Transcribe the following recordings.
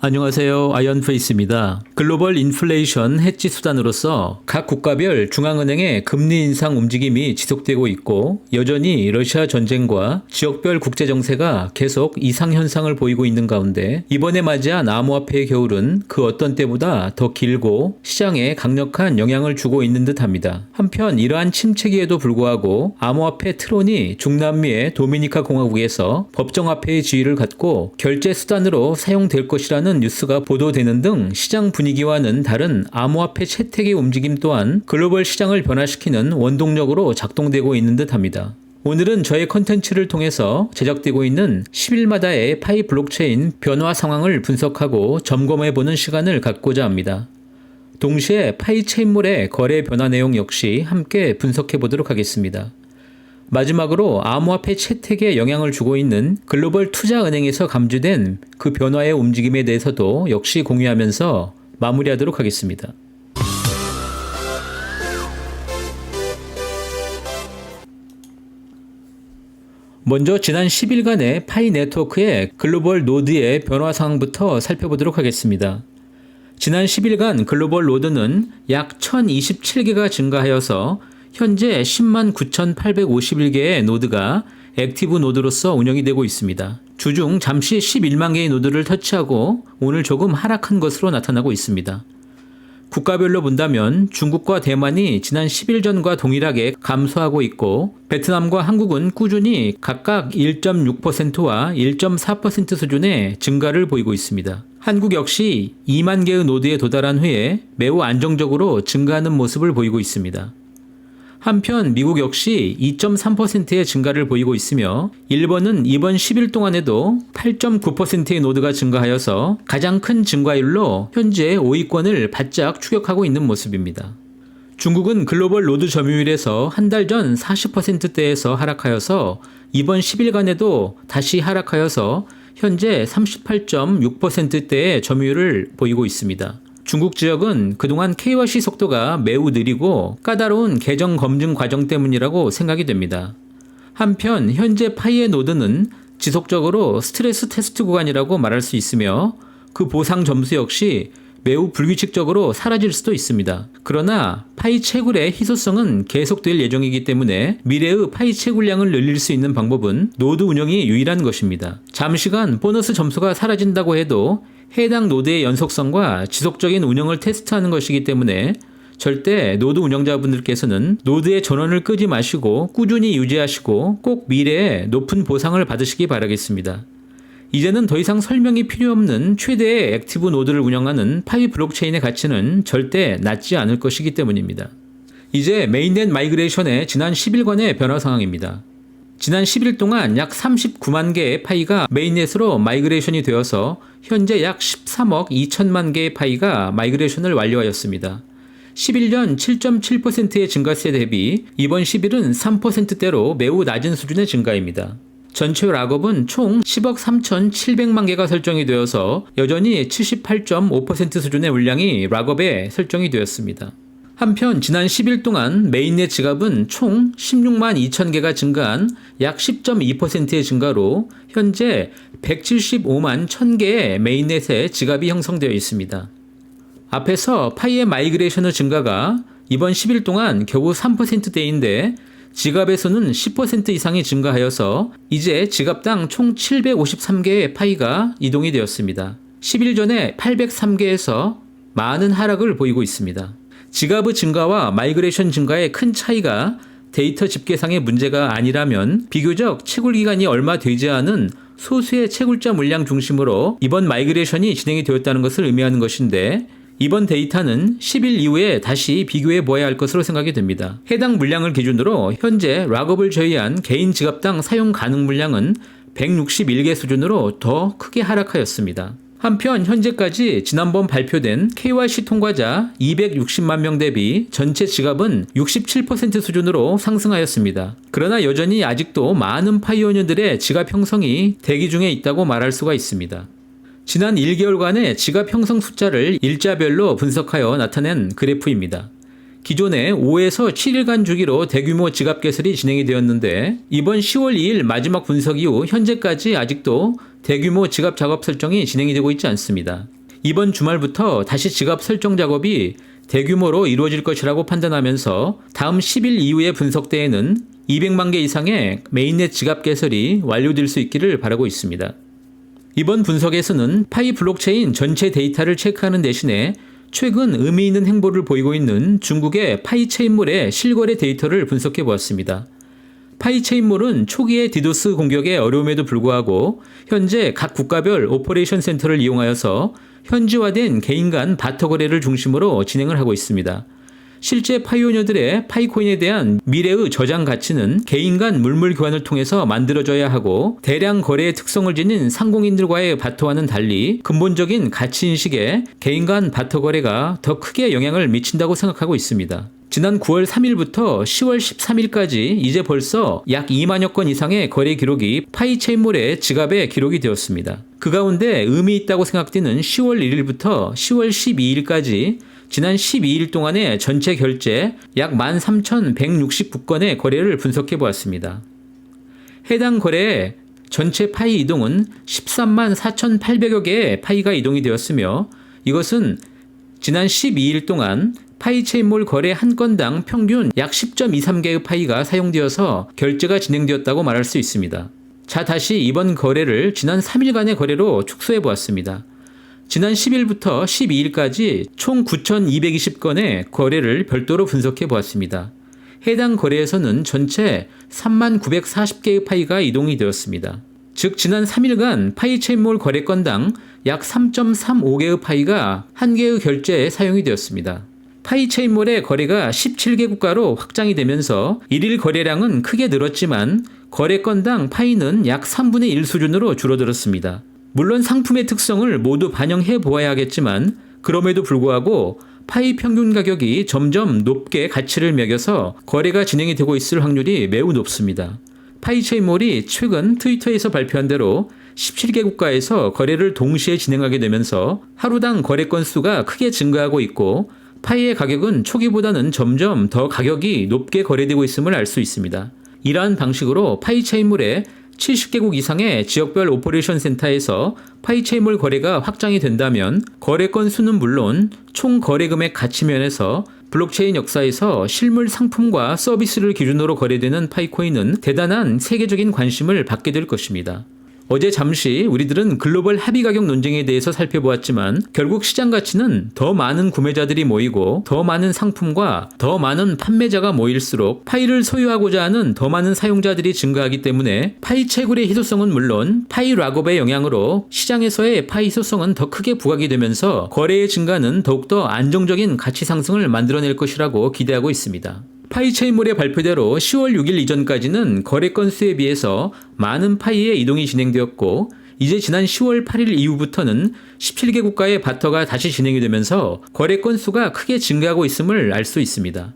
안녕하세요. 아이언페이스입니다. 글로벌 인플레이션 해지 수단으로서 각 국가별 중앙은행의 금리 인상 움직임이 지속되고 있고 여전히 러시아 전쟁과 지역별 국제 정세가 계속 이상 현상을 보이고 있는 가운데 이번에 맞이한 암호화폐의 겨울은 그 어떤 때보다 더 길고 시장에 강력한 영향을 주고 있는 듯합니다. 한편 이러한 침체기에도 불구하고 암호화폐 트론이 중남미의 도미니카 공화국에서 법정화폐의 지위를 갖고 결제 수단으로 사용될 것이라는 뉴스가 보도되는 등 시장 분위기와는 다른 암호화폐 채택의 움직임 또한 글로벌 시장을 변화시키는 원동력으로 작동되고 있는 듯합니다. 오늘은 저의 컨텐츠를 통해서 제작되고 있는 10일마다의 파이 블록체인 변화 상황을 분석하고 점검해보는 시간을 갖고자 합니다. 동시에 파이 체인몰의 거래 변화 내용 역시 함께 분석해보도록 하겠습니다. 마지막으로 암호화폐 채택에 영향을 주고 있는 글로벌 투자은행에서 감지된 그 변화의 움직임에 대해서도 역시 공유하면서 마무리하도록 하겠습니다. 먼저 지난 10일간의 파이 네트워크의 글로벌 노드의 변화 상황부터 살펴보도록 하겠습니다. 지난 10일간 글로벌 노드는 약 1027개가 증가하여서 현재 10만 9,851개의 노드가 액티브 노드로서 운영이 되고 있습니다. 주중 잠시 11만 개의 노드를 터치하고 오늘 조금 하락한 것으로 나타나고 있습니다. 국가별로 본다면 중국과 대만이 지난 10일 전과 동일하게 감소하고 있고 베트남과 한국은 꾸준히 각각 1.6%와 1.4% 수준의 증가를 보이고 있습니다. 한국 역시 2만 개의 노드에 도달한 후에 매우 안정적으로 증가하는 모습을 보이고 있습니다. 한편 미국 역시 2.3%의 증가를 보이고 있으며 일본은 이번 10일 동안에도 8.9%의 노드가 증가하여서 가장 큰 증가율로 현재 5위권을 바짝 추격하고 있는 모습입니다. 중국은 글로벌 노드 점유율에서 한 달 전 40%대에서 하락하여서 이번 10일간에도 다시 하락하여서 현재 38.6%대의 점유율을 보이고 있습니다. 중국 지역은 그동안 KYC 속도가 매우 느리고 까다로운 계정 검증 과정 때문이라고 생각이 됩니다. 한편 현재 파이의 노드는 지속적으로 스트레스 테스트 구간이라고 말할 수 있으며 그 보상 점수 역시 매우 불규칙적으로 사라질 수도 있습니다. 그러나 파이 채굴의 희소성은 계속될 예정이기 때문에 미래의 파이 채굴량을 늘릴 수 있는 방법은 노드 운영이 유일한 것입니다. 잠시간 보너스 점수가 사라진다고 해도 해당 노드의 연속성과 지속적인 운영을 테스트하는 것이기 때문에 절대 노드 운영자분들께서는 노드의 전원을 끄지 마시고 꾸준히 유지하시고 꼭 미래에 높은 보상을 받으시기 바라겠습니다. 이제는 더 이상 설명이 필요 없는 최대의 액티브 노드를 운영하는 파이 블록체인의 가치는 절대 낮지 않을 것이기 때문입니다. 이제 메인넷 마이그레이션의 지난 10일간의 변화 상황입니다. 지난 10일 동안 약 39만 개의 파이가 메인넷으로 마이그레이션이 되어서 현재 약 13억 2천만 개의 파이가 마이그레이션을 완료하였습니다. 10일 전 7.7%의 증가세 대비 이번 10일은 3%대로 매우 낮은 수준의 증가입니다. 전체 락업은 총 10억 3,700만 개가 설정이 되어서 여전히 78.5% 수준의 물량이 락업에 설정이 되었습니다. 한편 지난 10일 동안 메인넷 지갑은 총 16만 2천 개가 증가한 약 10.2%의 증가로 현재 175만 1천 개의 메인넷의 지갑이 형성되어 있습니다. 앞에서 파이의 마이그레이션의 증가가 이번 10일 동안 겨우 3%대인데 지갑에서는 10% 이상이 증가하여서 이제 지갑당 총 753개의 파이가 이동이 되었습니다. 10일 전에 803개에서 많은 하락을 보이고 있습니다. 지갑의 증가와 마이그레이션 증가의 큰 차이가 데이터 집계상의 문제가 아니라면 비교적 채굴 기간이 얼마 되지 않은 소수의 채굴자 물량 중심으로 이번 마이그레이션이 진행이 되었다는 것을 의미하는 것인데 이번 데이터는 10일 이후에 다시 비교해 보아야 할 것으로 생각이 됩니다. 해당 물량을 기준으로 현재 락업을 제외한 개인 지갑당 사용 가능 물량은 161개 수준으로 더 크게 하락하였습니다. 한편 현재까지 지난번 발표된 KYC 통과자 260만 명 대비 전체 지갑은 67% 수준으로 상승하였습니다. 그러나 여전히 아직도 많은 파이오니어들의 지갑 형성이 대기 중에 있다고 말할 수가 있습니다. 지난 1개월간의 지갑 형성 숫자를 일자별로 분석하여 나타낸 그래프입니다. 기존에 5에서 7일간 주기로 대규모 지갑 개설이 진행이 되었는데 이번 10월 2일 마지막 분석 이후 현재까지 아직도 대규모 지갑 작업 설정이 진행이 되고 있지 않습니다. 이번 주말부터 다시 지갑 설정 작업이 대규모로 이루어질 것이라고 판단하면서 다음 10일 이후의 분석 때에는 200만 개 이상의 메인넷 지갑 개설이 완료될 수 있기를 바라고 있습니다. 이번 분석에서는 파이 블록체인 전체 데이터를 체크하는 대신에 최근 의미 있는 행보를 보이고 있는 중국의 파이 체인몰의 실거래 데이터를 분석해 보았습니다. 파이 체인몰은 초기의 디도스 공격의 어려움에도 불구하고 현재 각 국가별 오퍼레이션 센터를 이용하여서 현지화된 개인 간 바터 거래를 중심으로 진행을 하고 있습니다. 실제 파이오니어들의 파이코인에 대한 미래의 저장 가치는 개인 간 물물 교환을 통해서 만들어져야 하고 대량 거래의 특성을 지닌 상공인들과의 바터와는 달리 근본적인 가치인식에 개인 간 바터 거래가 더 크게 영향을 미친다고 생각하고 있습니다. 지난 9월 3일부터 10월 13일까지 이제 벌써 약 2만여 건 이상의 거래 기록이 파이체인몰의 지갑에 기록이 되었습니다. 그 가운데 의미 있다고 생각되는 10월 1일부터 10월 12일까지 지난 12일 동안의 전체 결제 약 13,169건의 거래를 분석해 보았습니다. 해당 거래의 전체 파이 이동은 13만 4,800여 개의 파이가 이동이 되었으며 이것은 지난 12일 동안 파이체인몰 거래 한 건당 평균 약 10.23개의 파이가 사용되어서 결제가 진행되었다고 말할 수 있습니다. 자, 다시 이번 거래를 지난 3일간의 거래로 축소해 보았습니다. 지난 10일부터 12일까지 총 9,220건의 거래를 별도로 분석해 보았습니다. 해당 거래에서는 전체 39,940개의 파이가 이동이 되었습니다. 즉 지난 3일간 파이체인몰 거래 건당 약 3.35개의 파이가 한 개의 결제에 사용이 되었습니다. 파이체인몰의 거래가 17개 국가로 확장이 되면서 일일 거래량은 크게 늘었지만 거래 건당 파이는 약 3분의 1 수준으로 줄어들었습니다. 물론 상품의 특성을 모두 반영해 보아야 하겠지만 그럼에도 불구하고 파이 평균 가격이 점점 높게 가치를 매겨서 거래가 진행이 되고 있을 확률이 매우 높습니다. 파이체인몰이 최근 트위터에서 발표한 대로 17개 국가에서 거래를 동시에 진행하게 되면서 하루당 거래 건수가 크게 증가하고 있고 파이의 가격은 초기보다는 점점 더 가격이 높게 거래되고 있음을 알 수 있습니다. 이러한 방식으로 파이체인몰의 70개국 이상의 지역별 오퍼레이션 센터에서 파이체인몰 거래가 확장이 된다면 거래 건수는 물론 총 거래 금액 가치 면에서 블록체인 역사에서 실물 상품과 서비스를 기준으로 거래되는 파이코인은 대단한 세계적인 관심을 받게 될 것입니다. 어제 잠시 우리들은 글로벌 합의 가격 논쟁에 대해서 살펴보았지만 결국 시장 가치는 더 많은 구매자들이 모이고 더 많은 상품과 더 많은 판매자가 모일수록 파이를 소유하고자 하는 더 많은 사용자들이 증가하기 때문에 파이 채굴의 희소성은 물론 파이 락업의 영향으로 시장에서의 파이 희소성은 더 크게 부각이 되면서 거래의 증가는 더욱더 안정적인 가치 상승을 만들어낼 것이라고 기대하고 있습니다. 파이체인몰의 발표대로 10월 6일 이전까지는 거래 건수에 비해서 많은 파이의 이동이 진행되었고 이제 지난 10월 8일 이후부터는 17개 국가의 바터가 다시 진행이 되면서 거래 건수가 크게 증가하고 있음을 알 수 있습니다.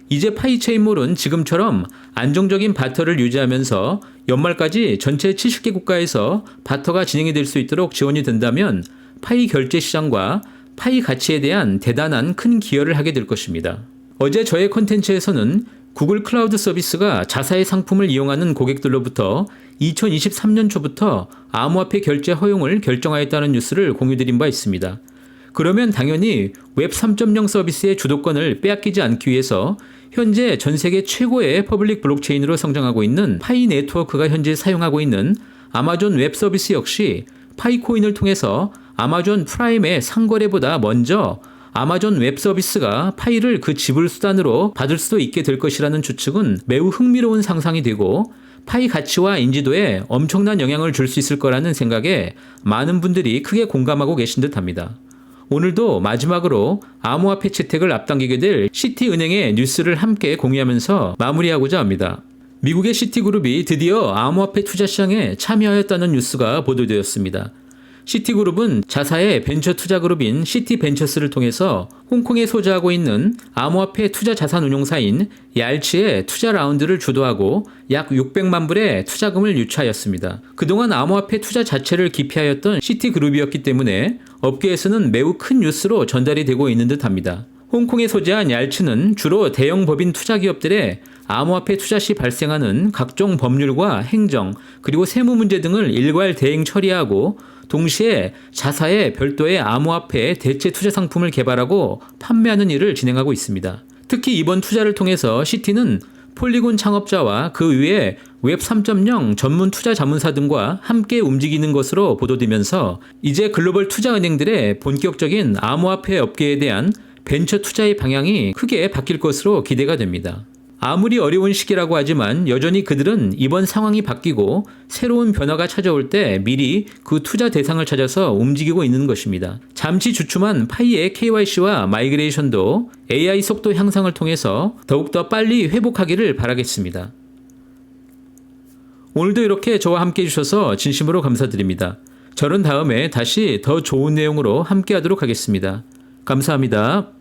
이제 파이체인몰은 지금처럼 안정적인 바터를 유지하면서 연말까지 전체 70개 국가에서 바터가 진행이 될 수 있도록 지원이 된다면 파이 결제 시장과 파이 가치에 대한 대단한 큰 기여를 하게 될 것입니다. 어제 저의 콘텐츠에서는 구글 클라우드 서비스가 자사의 상품을 이용하는 고객들로부터 2023년 초부터 암호화폐 결제 허용을 결정하였다는 뉴스를 공유드린 바 있습니다. 그러면 당연히 웹 3.0 서비스의 주도권을 빼앗기지 않기 위해서 현재 전 세계 최고의 퍼블릭 블록체인으로 성장하고 있는 파이 네트워크가 현재 사용하고 있는 아마존 웹 서비스 역시 파이코인을 통해서 아마존 프라임의 상거래보다 먼저 아마존 웹 서비스가 파이를 그 지불 수단으로 받을 수도 있게 될 것이라는 추측은 매우 흥미로운 상상이 되고 파이 가치와 인지도에 엄청난 영향을 줄 수 있을 거라는 생각에 많은 분들이 크게 공감하고 계신 듯합니다. 오늘도 마지막으로 암호화폐 채택을 앞당기게 될 시티은행의 뉴스를 함께 공유하면서 마무리하고자 합니다. 미국의 시티그룹이 드디어 암호화폐 투자 시장에 참여하였다는 뉴스가 보도되었습니다. 시티그룹은 자사의 벤처 투자 그룹인 시티벤처스를 통해서 홍콩에 소재하고 있는 암호화폐 투자 자산 운용사인 얄치의 투자 라운드를 주도하고 약 600만 불의 투자금을 유치하였습니다. 그동안 암호화폐 투자 자체를 기피하였던 시티그룹이었기 때문에 업계에서는 매우 큰 뉴스로 전달이 되고 있는 듯합니다. 홍콩에 소재한 얄츠는 주로 대형 법인 투자 기업들의 암호화폐 투자 시 발생하는 각종 법률과 행정, 그리고 세무 문제 등을 일괄 대행 처리하고 동시에 자사에 별도의 암호화폐 대체 투자 상품을 개발하고 판매하는 일을 진행하고 있습니다. 특히 이번 투자를 통해서 시티는 폴리곤 창업자와 그 위에 웹 3.0 전문 투자 자문사 등과 함께 움직이는 것으로 보도되면서 이제 글로벌 투자은행들의 본격적인 암호화폐 업계에 대한 벤처 투자의 방향이 크게 바뀔 것으로 기대가 됩니다. 아무리 어려운 시기라고 하지만 여전히 그들은 이번 상황이 바뀌고 새로운 변화가 찾아올 때 미리 그 투자 대상을 찾아서 움직이고 있는 것입니다. 잠시 주춤한 파이의 KYC와 마이그레이션도 AI 속도 향상을 통해서 더욱더 빨리 회복하기를 바라겠습니다. 오늘도 이렇게 저와 함께 해주셔서 진심으로 감사드립니다. 저는 다음에 다시 더 좋은 내용으로 함께 하도록 하겠습니다. 감사합니다.